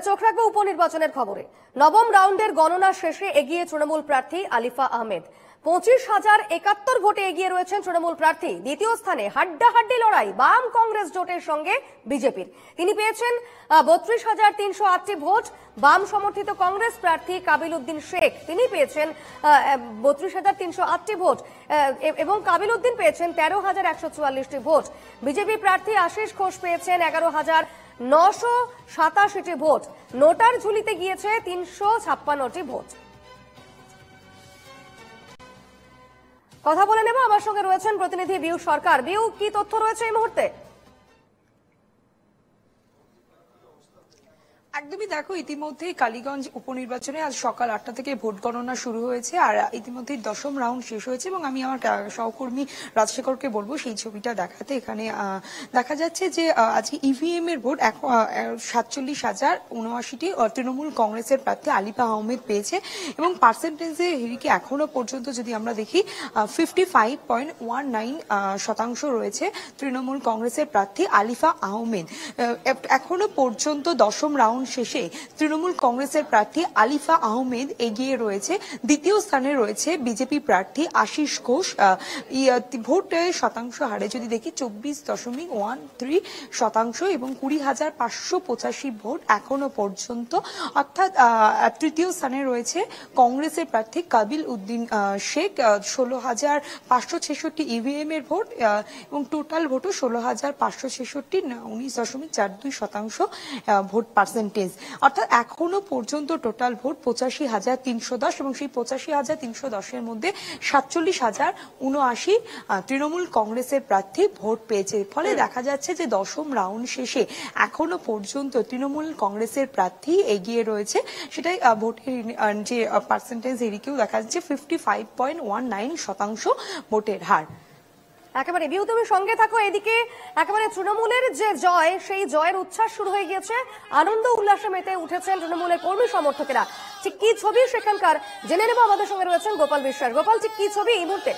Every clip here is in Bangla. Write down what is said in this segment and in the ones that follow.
চোখ রাখবো উপনির্বাচনের খবরে। নবম রাউন্ডের গণনা শেষে এগিয়ে তৃণমূল প্রার্থী আলিফা আহমেদ। 25,071 ভোটে এগিয়ে রয়েছেন তৃণমূল প্রার্থী। দ্বিতীয় স্থানে হাড্ডাহাড্ডি লড়াই বাম কংগ্রেস জোটের সঙ্গে বিজেপির। তিনি পেয়েছেন 32,308টি ভোট। বাম সমর্থিত কংগ্রেস প্রার্থী কাবিল উদ্দিন শেখ তিনি পেয়েছেন 32,308টি ভোট এবং কাবিল উদ্দিন পেয়েছেন 13,144টি ভোট। বিজেপি প্রার্থী আশিস ঘোষ পেয়েছেন 11,987টি ভোট। নোটার ঝুলিতে গিয়েছে 356টি ভোট। কথা বলে নেব, আমার সঙ্গে রয়েছেন প্রতিনিধি বিউ সরকার। বিউ, কি তথ্য রয়েছে এই মুহূর্তে? একদমই দেখো, ইতিমধ্যেই কালীগঞ্জ উপনির্বাচনে আজ সকাল 8টা থেকে ভোট গণনা শুরু হয়েছে আর ইতিমধ্যেই দশম রাউন্ড শেষ হয়েছে এবং আমি আমার সহকর্মী রাজশেখরকে বলবো সেই ছবিটা দেখাতে। এখানে দেখা যাচ্ছে যে আজকে ইভিএম এর ভোট 47,079টি তৃণমূল কংগ্রেসের প্রার্থী আলিফা আহমেদ পেয়েছে এবং পার্সেন্টেজে হেরিকে এখনো পর্যন্ত যদি আমরা দেখি 55.19% রয়েছে তৃণমূল কংগ্রেসের প্রার্থী আলিফা আহমেদ। এখনো পর্যন্ত দশম রাউন্ড শেষে তৃণমূল কংগ্রেসের প্রার্থী আলিফা আহমেদ এগিয়ে রয়েছে। দ্বিতীয় স্থানে রয়েছে বিজেপি প্রার্থী আশিস ঘোষ। ভোটের শতাংশ হারে যদি দেখি 24.13% এবং 20,585 ভোট এখনো পর্যন্ত। অর্থাৎ তৃতীয় স্থানে রয়েছে কংগ্রেসের প্রার্থী কাবিল উদ্দিন শেখ। 16,566 ইভিএম এর ভোট এবং টোটাল ভোটও 16,566, 19.42% ভোট পার্সেন্টেজ। অর্থাৎ এখনো পর্যন্ত টোটাল ভোট 85,310 এবং সেই 85,310-এর মধ্যে 47,079 তৃণমূল কংগ্রেসের প্রার্থী ভোট পেয়েছে। ফলে দেখা যাচ্ছে যে দশম রাউন্ড শেষে এখনো পর্যন্ত তৃণমূল কংগ্রেসের প্রার্থী এগিয়ে রয়েছে। সেটাই ভোটের যে পার্সেন্টেজ এদিকেও দেখা যাচ্ছে 55.19% ভোটের হার। একেবারে বিউ, তুমি সঙ্গে থাকো। এদিকে একেবারে তৃণমূলের যে জয়, সেই জয়ের উচ্ছ্বাস শুরু হয়ে গিয়েছে। আনন্দ উল্লাসে মেতে উঠেছেন তৃণমূলের কর্মী সমর্থকেরা। ঠিক কি ছবি সেখানকার জেনে নেব। আমাদের সঙ্গে রয়েছেন গোপাল বিশ্বাস। গোপাল, ঠিক কি ছবি এই মুহূর্তে?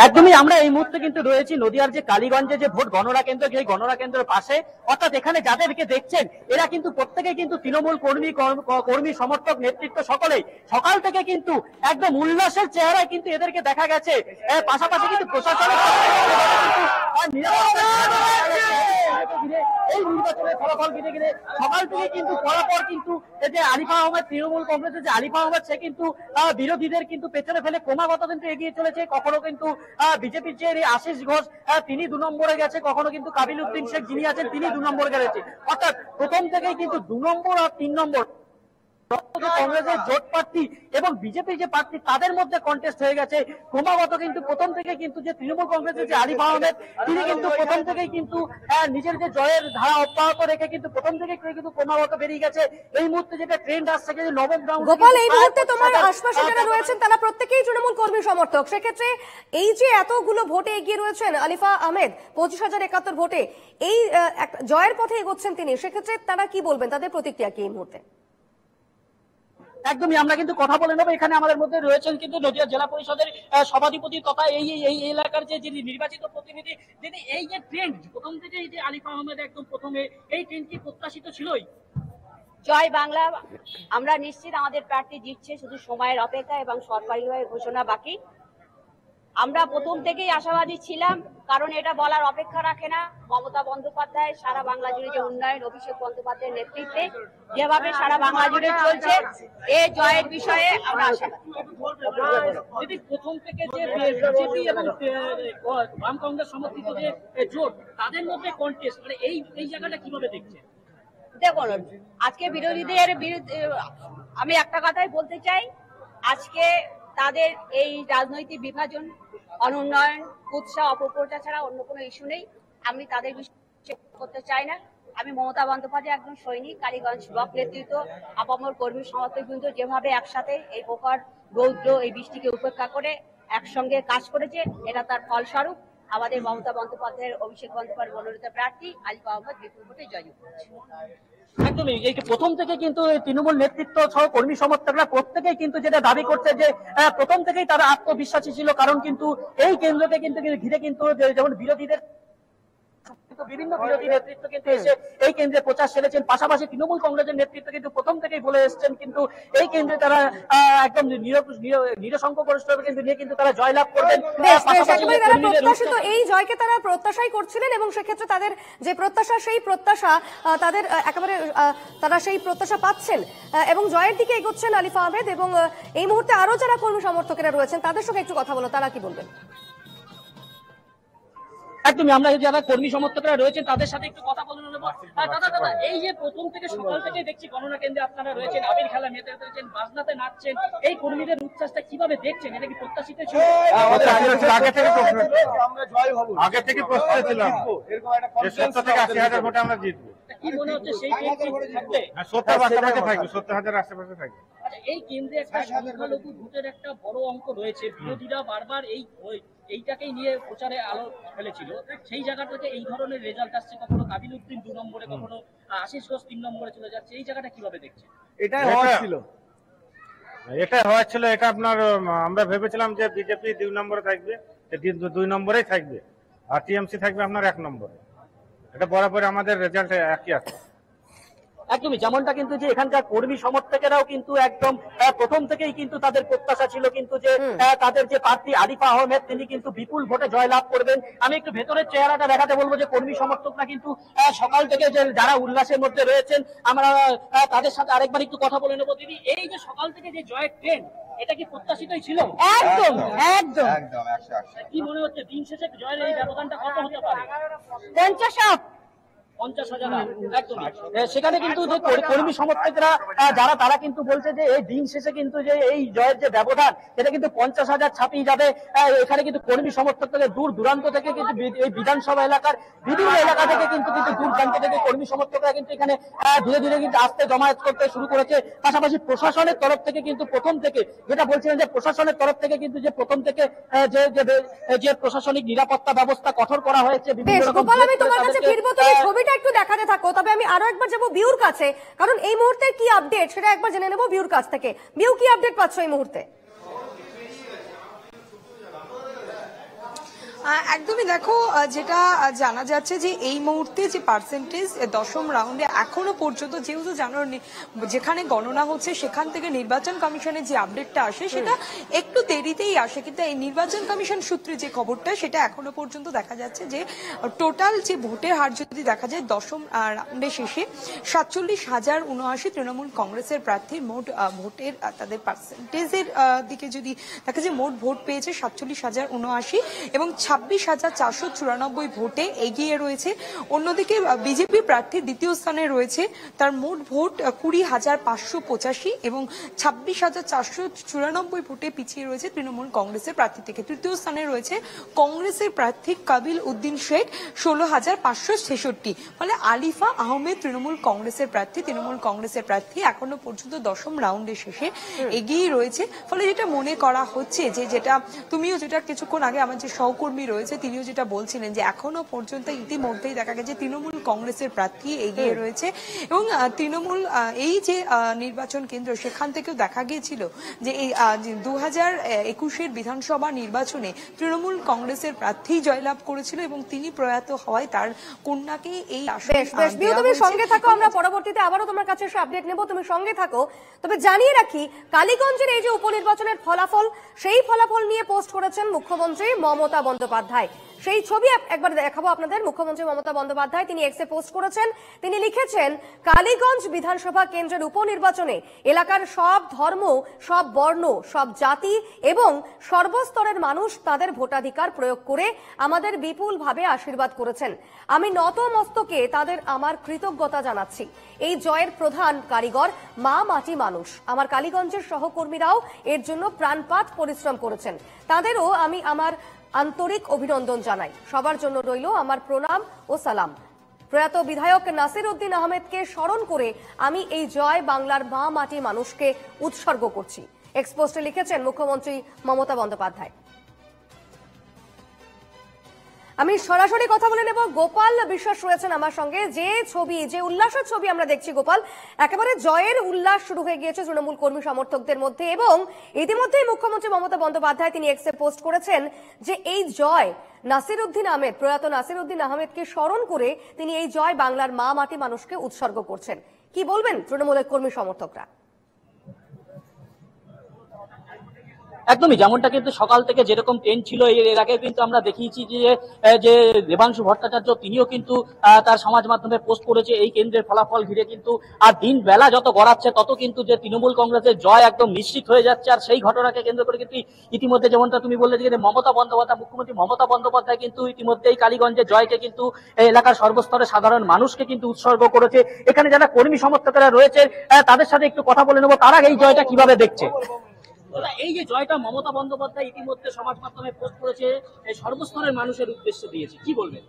একদমই, আমরা এই মুহূর্তে কিন্তু রয়েছি নদিয়ার যে কালীগঞ্জে যে ভোট গণনা কেন্দ্র, সেই গণনা কেন্দ্রের পাশে। অর্থাৎ এখানে যাদেরকে দেখছেন এরা কিন্তু প্রত্যেকেই কিন্তু তৃণমূল কর্মী সমর্থক নেতৃত্ব সকলেই সকাল থেকে কিন্তু একদম উল্লাসের চেহারায় কিন্তু এদেরকে দেখা গেছে। পাশাপাশি কিন্তু প্রশাসনের এই নির্বাচনের ফলাফল ঘিরে ঘিরে সকাল থেকে কিন্তু পরপর কিন্তু যে আলিফা আহমেদ, তৃণমূল কংগ্রেসের যে আলিফা আহমেদ, সে কিন্তু বিরোধীদের কিন্তু পেছনে ফেলে ক্রমাগত কিন্তু এগিয়ে চলেছে। কখনো কিন্তু বিজেপির যে আশিস ঘোষ তিনি 2 নম্বরে গেছে, কখনো কিন্তু কাবিল উদ্দিন শেখ যিনি আছেন তিনি 2 নম্বরে গেছে। অর্থাৎ প্রথম থেকেই কিন্তু 2 নম্বর আর 3 নম্বর কংগ্রেসের জোট প্রার্থী এবং বিজেপির যে প্রার্থী তাদের মধ্যে কন্টেস্ট হয়ে গেছে ক্রমাগত। কিন্তু প্রথম থেকে কিন্তু যে তৃণমূল কংগ্রেসের যে আলিফা আহমেদ তিনি কিন্তু প্রথম থেকেই কিন্তু নিজের যে জয়ের ধারা অব্যাহত রেখে কিন্তু প্রথম থেকে কিন্তু ক্রমাগত বেরিয়ে গেছে। এই মুহূর্তে যেটা ট্রেন্ড আসছে যে নবম রাউন্ড। গোপাল, এই মুহূর্তে তোমার আশপাশে যারা রয়েছেন তারা প্রত্যেকেই তৃণমূল কর্মী সমর্থক। সেক্ষেত্রে এই যে এতগুলো ভোটে এগিয়ে রয়েছেন আলিফা আহমেদ, 25,071 ভোটে এই জয়ের পথে এগোচ্ছেন তিনি, সেক্ষেত্রে তারা কি বলবেন, তাদের প্রতিক্রিয়া কি এই মুহূর্তে? একদমই, আমরা কিন্তু কথা বলে নেবো। এখানে আমাদের মধ্যে রয়েছেন কিন্তু নদিয়া জেলা পরিষদের সভাধিপতি তথা এই এলাকার যে যিনি নির্বাচিত প্রতিনিধি, যিনি এই যে ট্রেন্ড প্রথম থেকে এই যে আলিফা আহমেদ একদম প্রথমে, এই ট্রেন্ড কি প্রত্যাশিত ছিলই? জয় বাংলা, আমরা নিশ্চিত আমাদের প্রার্থী জিতছে, শুধু সময়ের অপেক্ষা এবং সরকারিভাবে ঘোষণা বাকি। আমরা প্রথম থেকেই আশাবাদী ছিলাম, কারণ এটা বলার অপেক্ষা রাখে না। মমতা বন্দ্যোপাধ্যায় সারা বাংলা জুড়ে যে উন্নয়ন, অভিষেক বন্দ্যোপাধ্যায়ের নেতৃত্বে যেভাবে সারা বাংলা জুড়ে চলছে, এই জয়ের বিষয়ে আমরা আশাবাদী। প্রথম থেকে যে বিজেপি এবং বাম কংগ্রেস সমর্থিত যে জোট তাদের মধ্যে কন্টেস্ট, মানে এই জায়গাটা কিভাবে দেখছেন? দেখুন, আজকে বিরোধীদের বিরুদ্ধে আমি একটা কথাই বলতে চাই, আজকে তাদের এই রাজনৈতিক বিভাজন, অনুন্নয়ন, কুৎসা, অপপ্রচার ছাড়া অন্য কোনো ইস্যু নেই। আমি তাদের বিষয়ে করতে চাই না। আমি মমতা বন্দ্যোপাধ্যায় একজন সৈনিক, কালীগঞ্জ ব্লক নেতৃত্ব, আপামর কর্মী সমর্থকবৃন্দ যেভাবে একসাথে এই প্রকার রৌদ্র, এই বৃষ্টিকে উপেক্ষা করে একসঙ্গে কাজ করেছে, এটা তার ফলস্বরূপ আমাদের মমতা বন্দ্যোপাধ্যায়ের, অভিষেক বন্দ্যোপাধ্যায়ের মনোনীত প্রার্থী আলিফা আহমেদ বিপুল ভোটে জয়যুক্ত হয়েছে। একদমই, এই প্রথম থেকে কিন্তু তৃণমূল নেতৃত্ব সহ কর্মী সমর্থকরা প্রত্যেকেই কিন্তু যেটা দাবি করছে যে প্রথম থেকেই তারা আত্মবিশ্বাসী ছিল, কারণ কিন্তু এই কেন্দ্রকে কিন্তু ঘিরে কিন্তু যেমন বিরোধীদের কিন্তু বিভিন্ন বিরোধী নেতৃত্ব কিন্তু এসে এই কেন্দ্রে প্রচার সেরেছেন। পাশাপাশি তৃণমূল কংগ্রেসের নেতৃত্ব কিন্তু প্রথম থেকেই বলে এসেছেন কিন্তু এই কেন্দ্রে তারা একদম নিরসংখ্যগরিষ্ঠভাবে কিন্তু নিয়ে কিন্তু তারা জয়লাভ করবেন। বেশ বেশ, পাশাপাশি একেবারে যে তারা কর্মীদের প্রত্যাশিত এই জয়কে তারা প্রত্যাশাই করছিলেন এবং সেক্ষেত্রে তাদের যে প্রত্যাশা সেই প্রত্যাশা তাদের একেবারে তারা সেই প্রত্যাশা পাচ্ছেন এবং জয়ের দিকে এগোচ্ছেন আলিফা আহমেদ। এবং এই মুহূর্তে আরো যারা কর্মী সমর্থকেরা রয়েছেন তাদের সঙ্গে একটু কথা বলো, তারা কি বলবেন? একদমই, আমরা যারা কর্মী সমর্থকরা রয়েছেন তাদের সাথে একটু কথা বলে নেব। দাদা, এই যে প্রথম থেকে সকাল থেকে দেখছি গণনা কেন্দ্রে আপনারা রয়েছেন, আবির খেলা মেতে রয়েছেন, বাজনাতে নাচছেন, এই কর্মীদের উচ্ছ্বাসটা কিভাবে দেখছেন? এটা কি প্রত্যাশিত ছিল? আগে থেকে প্রস্তুত ছিলাম, 70 থেকে 80,000 ভোটে আমরা জিতবো। কি মনে হচ্ছে সেই থাকবে? 70 আশেপাশে থাকবে, 70,000 আশেপাশে থাকবে। এই কেন্দ্রে একটা সংখ্যালঘু ভোটের একটা বড় অঙ্ক রয়েছে, বিরোধীরা বারবার এইটাকেই নিয়ে প্রচারে আলো ফেলেছিল, সেই জায়গা থেকে এই ধরনের রেজাল্ট আসছে, কখনো কাবিল উদ্দিন 2 নম্বরে, কখনো আশিস ঘোষ 3 নম্বরে চলে যাচ্ছে, এই জায়গাটা কিভাবে দেখছেন? এটাই হওয়ার ছিল। এটা আপনার আমরা ভেবেছিলাম যে বিজেপি 2 নম্বরে থাকবে, 2 নম্বরেই থাকবে, আর টিএমসি থাকবে আপনার 1 নম্বরে। এটা বরাবর আমাদের রেজাল্ট একই আছে। একদমই যেমনটা কিন্তু যে এখানকার কর্মী সমর্থকেরাও কিন্তু একদম প্রথম থেকেই কিন্তু তাদের প্রত্যাশা ছিল কিন্তু যে তাদের যে প্রার্থী আলিফা আহমেদ তিনি কিন্তু বিপুল ভোটে জয়লাভ করবেন। আমি একটু ভেতরের চেহারাটা দেখাতে বলবো যে কর্মী সমর্থকরা কিন্তু সকাল থেকে যে যারা উল্লাসের মধ্যে রয়েছেন আমরা তাদের সাথে আরেকবার একটু কথা বলে নেবো। দিদি, এই যে সকাল থেকে যে জয়ের ট্রেন, এটা কি প্রত্যাশিতই ছিল? একদম একদম। কি মনে হচ্ছে দিন শেষে জয়ের এই ব্যবধানটা কত হতে পারে? 50,000। একদমই। সেখানে কিন্তু যে কর্মী সমর্থকরা যারা তারা কিন্তু বলছে যে এই দিন শেষে কিন্তু যে এই জয়ের যে ব্যবধান এটা কিন্তু 50,000 ছাপিয়ে যাবে। এখানে কিন্তু কর্মী সমর্থকদের দূর দূরান্ত থেকে কিন্তু এই বিধানসভা এলাকার বিভিন্ন এলাকা থেকে কিন্তু দূর দূরান্ত থেকে কর্মী সমর্থকরা কিন্তু এখানে ধীরে ধীরে কিন্তু আসতে জমায়েত করতে শুরু করেছে। পাশাপাশি প্রশাসনের তরফ থেকে কিন্তু প্রথম থেকে যেটা বলছিলেন যে প্রশাসনের তরফ থেকে কিন্তু যে প্রথম থেকে যে প্রশাসনিক নিরাপত্তা ব্যবস্থা কঠোর করা হয়েছে। বেশ গোপাল, আমি তোমার কাছে ফিরবো, তুমি ছবিটা একটু দেখাতে থাকো। তবে আমি আরো একবার যাবো বিউর কাছে, কারণ এই মুহূর্তে কি আপডেট সেটা একবার জেনে নেবো বিউর কাছ থেকে। বিউ, কি আপডেট পাচ্ছ এই মুহূর্তে? একদমই, দেখো যেটা জানা যাচ্ছে যে এই মুহূর্তে যে পার্সেন্টেজ 10ম রাউন্ডে এখনো পর্যন্ত, যেহেতু জানো যেখানে গণনা হচ্ছে সেখান থেকে নির্বাচন কমিশনের যে আপডেটটা আসে সেটা একটু দেরিতেই আসে, কিন্তু এই নির্বাচন কমিশন সূত্রে যে খবরটা সেটা এখনো পর্যন্ত দেখা যাচ্ছে যে টোটাল যে ভোটের হার যদি দেখা যায় 10ম রাউন্ডে শেষে 47,079 তৃণমূল কংগ্রেসের প্রার্থীর মোট ভোটের তাদের পার্সেন্টেজের দিকে যদি দেখা যায় মোট ভোট পেয়েছে 47,079 এবং 26,494 ভোটে এগিয়ে রয়েছে। অন্যদিকে বিজেপি প্রার্থী দ্বিতীয় স্থানে রয়েছে, তার মোট ভোট 20,585 এবং 26,494 ভোটে পিছিয়ে রয়েছে তৃণমূল কংগ্রেসের প্রার্থী থেকে। তৃতীয় স্থানে রয়েছে কংগ্রেসের প্রার্থী কাবিল উদ্দিন শেখ 16,566। ফলে আলিফা আহমেদ তৃণমূল কংগ্রেসের প্রার্থী এখনো পর্যন্ত 10ম রাউন্ডের শেষে এগিয়ে রয়েছে। ফলে যেটা মনে করা হচ্ছে যে যেটা তুমিও যেটা কিছুক্ষণ আগে আমার যে সহকর্মী রয়েছে তিনিও যেটা বলছিলেন যে এখনো পর্যন্ত ইতিমধ্যেই দেখা গেছে তৃণমূল কংগ্রেসের প্রার্থী এগিয়ে রয়েছে এবং তৃণমূল এই যে নির্বাচন কেন্দ্র সেখান থেকেও দেখা গিয়েছিল যে এই 2021-এর বিধানসভা নির্বাচনে তৃণমূল কংগ্রেসের প্রার্থী জয়লাভ করেছিল এবং তিনি প্রয়াত হওয়ায় তার কন্যাকে এই তুমি সঙ্গে থাকো, আমরা পরবর্তীতে আবারও তোমার কাছে এসে আপডেট নেব, তুমি সঙ্গে থাকো। তবে জানিয়ে রাখি, কালীগঞ্জের এই যে উপনির্বাচনের ফলাফল, সেই ফলাফল নিয়ে পোস্ট করেছেন মুখ্যমন্ত্রী মমতা বন্দ্যোপাধ্যায়। সেই ছবি একবার দেখাবো আপনাদের। মুখ্যমন্ত্রী মমতা বন্দ্যোপাধ্যায় তিনি এক্সে পোস্ট করেছেন, তিনি লিখেছেন, কালীগঞ্জ বিধানসভা কেন্দ্রের উপনির্বাচনে এলাকার সব ধর্ম, সব বর্ণ, সব জাতি এবং সর্বস্তরের মানুষ তাদের ভোটাধিকার প্রয়োগ করে আমাদের বিপুলভাবে আশীর্বাদ করেছেন। আমি নত মস্তকে তাদের আমার কৃতজ্ঞতা জানাচ্ছি। এই জয়ের প্রধান কারিগর মা মাটি মানুষ। আমার কালীগঞ্জের সহকর্মীরাও এর জন্য প্রাণপাত পরিশ্রম করেছেন, তাদেরও আমি আমার আন্তরিক অভিনন্দন জানাই। সবার জন্য রইল আমার প্রণাম ও সালাম। প্রয়াত বিধায়ক নাসির উদ্দিন আহমেদকে স্মরণ করে আমি এই জয় বাংলার মা মাটি মানুষকে উৎসর্গ করছি, এক্সপোস্টে লিখেছেন মুখ্যমন্ত্রী মমতা বন্দ্যোপাধ্যায়। আমি সরাসরি কথা বলে নেব, গোপাল বিশ্বাস রয়েছেন আমার সঙ্গে। যে ছবি, যে উল্লাসের ছবি আমরা দেখছি গোপাল, একেবারে জয়ের উল্লাস শুরু হয়ে গিয়েছে তৃণমূল কর্মী সমর্থকদের মধ্যে, এবং ইতিমধ্যেই মুখ্যমন্ত্রী মমতা বন্দ্যোপাধ্যায় তিনি এক্সে পোস্ট করেছেন যে এই জয় নাসিরউদ্দিন আহমেদ, প্রয়াত নাসিরউদ্দিন আহমেদকে স্মরণ করে তিনি এই জয় বাংলার মা মাটি মানুষকে উৎসর্গ করছেন। কি বলবেন তৃণমূলের কর্মী সমর্থকরা? একদমই যেমনটা কিন্তু সকাল থেকে যেরকম ট্রেন ছিল এর আগে কিন্তু আমরা দেখিয়েছি যে দেবাংশু ভট্টাচার্য তিনিও কিন্তু তার সমাজ মাধ্যমে পোস্ট করেছে এই কেন্দ্রের ফলাফল ঘিরে কিন্তু। আর দিন বেলা যত গড়াচ্ছে তত কিন্তু যে তৃণমূল কংগ্রেসের জয় একদম নিশ্চিত হয়ে যাচ্ছে। আর সেই ঘটনাকে কেন্দ্র করে কিন্তু ইতিমধ্যে যেমনটা তুমি বললে যে মমতা বন্দ্যোপাধ্যায়, মুখ্যমন্ত্রী মমতা বন্দ্যোপাধ্যায় কিন্তু ইতিমধ্যেই কালীগঞ্জের জয়কে কিন্তু এলাকার সর্বস্তরের সাধারণ মানুষকে কিন্তু উৎসর্গ করেছে। এখানে যারা কর্মী সমর্থকেরা রয়েছে তাদের সাথে একটু কথা বলে নেবো, তারা এই জয়টা কিভাবে দেখছে। এই যে জয়টা মমতা বন্দ্যোপাধ্যায় ইতিমধ্যে সমাজ মাধ্যমে পোস্ট করেছে, সর্বস্তরের মানুষের উদ্দেশ্যে দিয়েছে, কি বলবেন?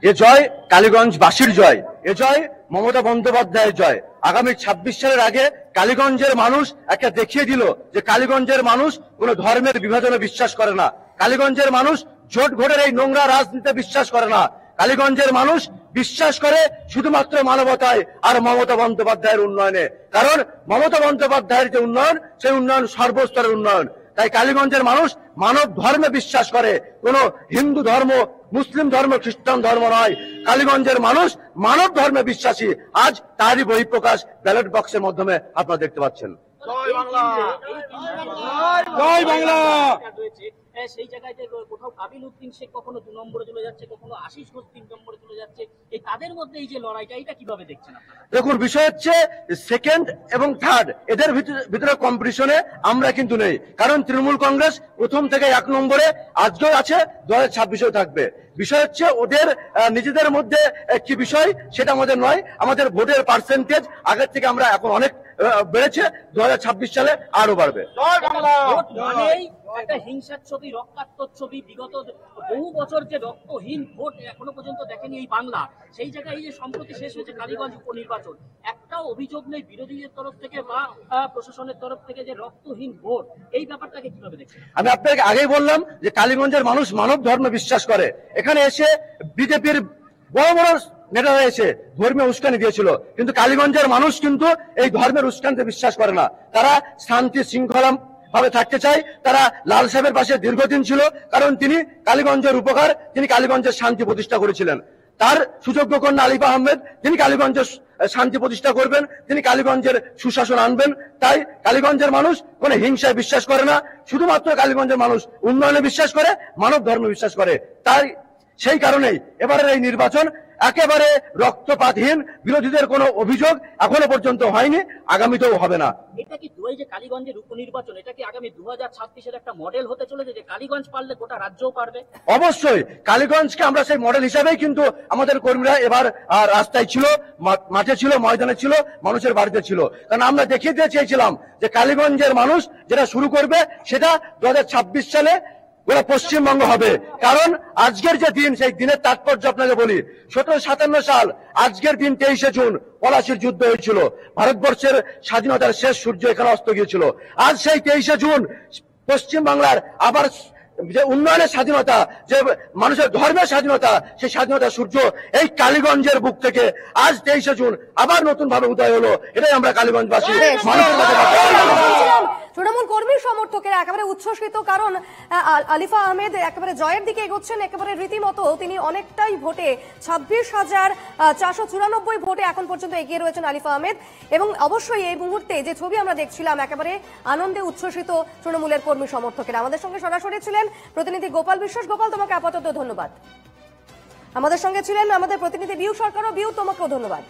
এ জয় কালীগঞ্জবাসীর জয়, এ জয় মমতা বন্দ্যোপাধ্যায়ের জয়। আগামী 26 সালের আগে কালীগঞ্জের মানুষ একটা দেখিয়ে দিল যে কালীগঞ্জের মানুষ কোনো ধর্মের বিভাজনে বিশ্বাস করে না, কালীগঞ্জের মানুষ জোট ভোটের এই নোংরা রাজনীতিতে বিশ্বাস করে না, কালীগঞ্জের মানুষ বিশ্বাস করে শুধুমাত্র মানবতায় আর মমতা বন্দ্যোপাধ্যায়ের উন্নয়নে। কারণ মমতা বন্দ্যোপাধ্যায়ের যে উন্নয়ন, সেই উন্নয়ন সর্বস্তরের উন্নয়ন। তাই কালীগঞ্জের মানুষ মানব ধর্মে বিশ্বাস করে, কোন হিন্দু ধর্ম, মুসলিম ধর্ম, খ্রিস্টান ধর্ম নয়। কালীগঞ্জের মানুষ মানব ধর্মে বিশ্বাসী। আজ তারই বহিঃপ্রকাশ ব্যালট বক্সের মাধ্যমে আপনারা দেখতে পাচ্ছেন। জয় বাংলা, জয় বাংলা। সেই জায়গায় যে কোথাও কাবিল উদ্দিন শেখ কখনো 2 নম্বরে চলে যাচ্ছে, কখনো আশিস ঘোষ 3 নম্বরে চলে যাচ্ছে, এই তাদের মধ্যে এই যে লড়াইটা, এটা কিভাবে দেখছেন? দেখুন, বিষয় হচ্ছে সেকেন্ড এবং থার্ড এদের ভিতরে কম্পিটিশনে আমরা কিন্তু নেই। কারণ তৃণমূল কংগ্রেস প্রথম থেকে 1 নম্বরে, আজকেও আছে, 2026-এও থাকবে। বিষয় হচ্ছে ওদের নিজেদের মধ্যে কি বিষয় সেটা আমাদের নয়। আমাদের ভোটের পার্সেন্টেজ আগের থেকে আমরা এখন অনেক বেড়েছে, 2026 সালে আরো বাড়বে। একটা হিংসার ছবি, রক্তাক্ত ছবি, বিগত বহু বছর যে রক্তহীন ভোট এখনো পর্যন্ত দেখেনি এই বাংলা। সেই জায়গায় এই যে সম্প্রতি শেষ হয়েছে কালীগঞ্জ উপনির্বাচন, একটাও অভিযোগ নেই বিরোধীদের তরফ থেকে বা প্রশাসনের তরফ থেকে যে রক্তহীন ভোট, এই ব্যাপারটাকে কিভাবে দেখছেন? আমি আপনাকে আগেই বললাম যে কালীগঞ্জের মানুষ মানব ধর্মে বিশ্বাস করে। এখানে এসে বিজেপির বড় বড় নেতারা এসে ধর্মীয় উস্কানি দিয়েছিল, কিন্তু কালীগঞ্জের মানুষ কিন্তু এই ধর্মের উস্কানিতে বিশ্বাস করে না। তারা শান্তি শৃঙ্খলা ভাবে থাকতে চায়। তারা লাল সাহেবের পাশে দীর্ঘদিন ছিল, কারণ তিনি কালীগঞ্জের উপকার, তিনি কালীগঞ্জের শান্তি প্রতিষ্ঠা করেছিলেন। তার সুযোগ্য কন্যা আলিফা আহমেদ, তিনি কালীগঞ্জের শান্তি প্রতিষ্ঠা করবেন, তিনি কালীগঞ্জের সুশাসন আনবেন। তাই কালীগঞ্জের মানুষ কোনো হিংসায় বিশ্বাস করে না, শুধুমাত্র কালীগঞ্জের মানুষ উন্নয়নে বিশ্বাস করে, মানব ধর্মে বিশ্বাস করে। তাই সেই কারণেই এবারের এই নির্বাচন একেবারে রক্তপাতহীন, বিরোধীদের কোনো অভিযোগ এখনো পর্যন্ত হয়নি, আগামীতেও হবে না। এটা কি দুই যে কালীগঞ্জের উপনির্বাচন, এটা কি আগামী 2026-এর একটা মডেল হতে চলেছে যে কালীগঞ্জ পারলে গোটা রাজ্যও পারবে? অবশ্যই কালীগঞ্জকে আমরা সেই মডেল হিসাবেই কিন্তু আমাদের কর্মীরা এবার রাস্তায় ছিল, মাঠে ছিল, ময়দানে ছিল, মানুষের বাড়িতে ছিল। কারণ আমরা দেখিয়ে দিয়ে চেয়েছিলাম যে কালীগঞ্জের মানুষ যেটা শুরু করবে সেটা 2026 সালে গোটা পশ্চিমবঙ্গ হবে। কারণ আজকের যে দিন, সেই দিনের তাৎপর্য আপনাকে বলি। 1757 সাল আজকের দিন 23শে জুন পলাশির যুদ্ধ হয়েছিল, ভারতবর্ষের স্বাধীনতার শেষ সূর্য এখানে অস্ত গিয়েছিল। আজ সেই 23শে জুন পশ্চিমবাংলার আবার যে উন্নয়নের স্বাধীনতা, যে মানুষের ধর্মের স্বাধীনতা, সেই স্বাধীনতার সূর্য এই কালীগঞ্জের বুক থেকে আজ 23শে জুন আবার নতুন ভাবে উদয় হলো। এটাই আমরা কালীগঞ্জবাসী মানুষের কাছে। তৃণমূল কর্মী সমর্থকেরা একেবারে উচ্ছ্বসিত, কারণ আলিফা আহমেদ একেবারে জয়ের দিকে এগোচ্ছেন, একেবারে রীতিমতো তিনি অনেকটাই ভোটে 26,494 ভোটে এখন পর্যন্ত এগিয়ে রয়েছেন আলিফা আহমেদ। এবং অবশ্যই এই মুহূর্তে যে ছবি আমরা দেখছিলাম, একেবারে আনন্দে উচ্ছ্বসিত তৃণমূলের কর্মী সমর্থকেরা। আমাদের সঙ্গে সরাসরি ছিলেন প্রতিনিধি গোপাল বিশ্বাস। গোপাল, তোমাকে আপাতত ধন্যবাদ। আমাদের সঙ্গে ছিলেন আমাদের প্রতিনিধি বিউ সরকারও। বিউ, তোমাকেও ধন্যবাদ।